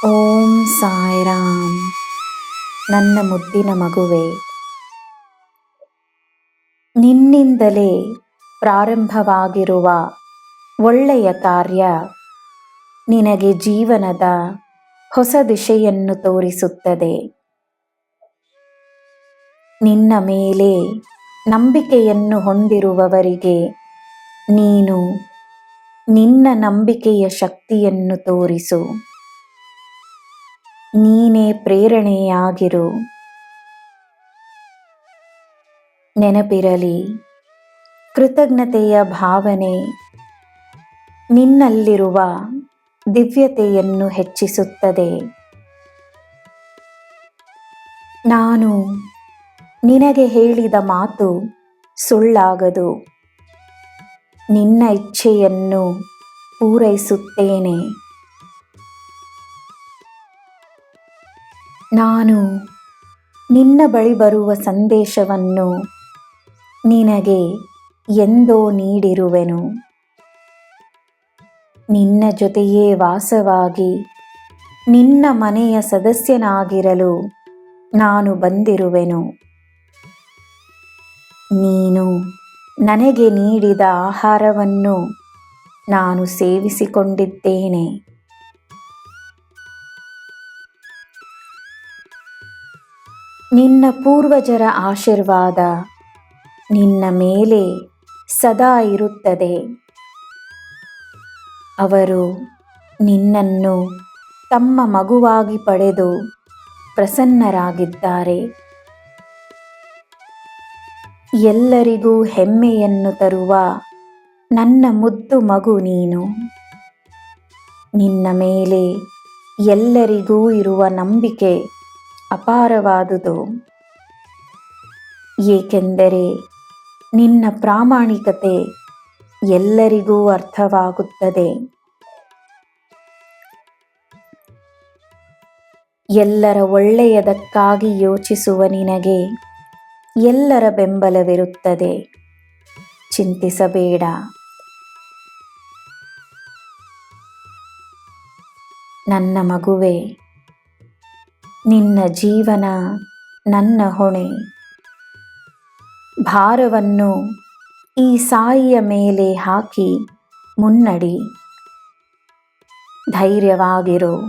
ಓಂ ಸಾಯಿರಾಮ್. ನನ್ನ ಮುದ್ದಿನ ಮಗುವೆ, ನಿನ್ನಿಂದಲೇ ಪ್ರಾರಂಭವಾಗಿರುವ ಒಳ್ಳೆಯ ಕಾರ್ಯ ನಿನಗೆ ಜೀವನದ ಹೊಸ ದಿಶೆಯನ್ನು ತೋರಿಸುತ್ತದೆ. ನಿನ್ನ ಮೇಲೆ ನಂಬಿಕೆಯನ್ನು ಹೊಂದಿರುವವರಿಗೆ ನೀನು ನಿನ್ನ ನಂಬಿಕೆಯ ಶಕ್ತಿಯನ್ನು ತೋರಿಸು. ನೀನೇ ಪ್ರೇರಣೆಯಾಗಿರು. ನೆನಪಿರಲಿ, ಕೃತಜ್ಞತೆಯ ಭಾವನೆ ನಿನ್ನಲ್ಲಿರುವ ದಿವ್ಯತೆಯನ್ನು ಹೆಚ್ಚಿಸುತ್ತದೆ. ನಾನು ನಿನಗೆ ಹೇಳಿದ ಮಾತು ಸುಳ್ಳಾಗದು. ನಿನ್ನ ಇಚ್ಛೆಯನ್ನು ಪೂರೈಸುತ್ತೇನೆ. ನಾನು ನಿನ್ನ ಬಳಿ ಬರುವ ಸಂದೇಶವನ್ನು ನಿನಗೆ ಎಂದೋ ನೀಡಿರುವೆನು. ನಿನ್ನ ಜೊತೆಯೇ ವಾಸವಾಗಿ ನಿನ್ನ ಮನೆಯ ಸದಸ್ಯನಾಗಿರಲು ನಾನು ಬಂದಿರುವೆನು. ನೀನು ನನಗೆ ನೀಡಿದ ಆಹಾರವನ್ನು ನಾನು ಸೇವಿಸಿಕೊಂಡಿದ್ದೇನೆ. ನಿನ್ನ ಪೂರ್ವಜರ ಆಶೀರ್ವಾದ ನಿನ್ನ ಮೇಲೆ ಸದಾ ಇರುತ್ತದೆ. ಅವರು ನಿನ್ನನ್ನು ತಮ್ಮ ಮಗುವಾಗಿ ಪಡೆದು ಪ್ರಸನ್ನರಾಗಿದ್ದಾರೆ. ಎಲ್ಲರಿಗೂ ಹೆಮ್ಮೆಯನ್ನು ತರುವ ನನ್ನ ಮುದ್ದು ಮಗು ನೀನು. ನಿನ್ನ ಮೇಲೆ ಎಲ್ಲರಿಗೂ ಇರುವ ನಂಬಿಕೆ ಅಪಾರವಾದುದು. ಏಕೆಂದರೆ ನಿನ್ನ ಪ್ರಾಮಾಣಿಕತೆ ಎಲ್ಲರಿಗೂ ಅರ್ಥವಾಗುತ್ತದೆ. ಎಲ್ಲರ ಒಳ್ಳೆಯದಕ್ಕಾಗಿ ಯೋಚಿಸುವ ನಿನಗೆ ಎಲ್ಲರ ಬೆಂಬಲವಿರುತ್ತದೆ. ಚಿಂತಿಸಬೇಡ. ನನ್ನ ಮಗುವೆ, ನಿನ್ನ ಜೀವನ ನನ್ನ ಹೊಣೆ. ಭಾರವನ್ನು ಈ ಸಾಯಿಯ ಮೇಲೆ ಹಾಕಿ ಮುನ್ನಡಿ. ಧೈರ್ಯವಾಗಿರು.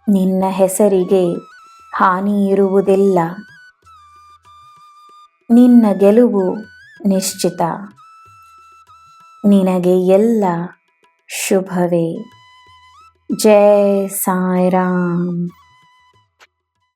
ನಿನ್ನ ಹೆಸರಿಗೆ ಹಾನಿ ಇರುವುದಿಲ್ಲ. ನಿನ್ನ ಗೆಲುವು ನಿಶ್ಚಿತ. ನಿನಗೆ ಎಲ್ಲ ಶುಭವೇ. ಜೈ ಸಾಯಿರಾಮ್.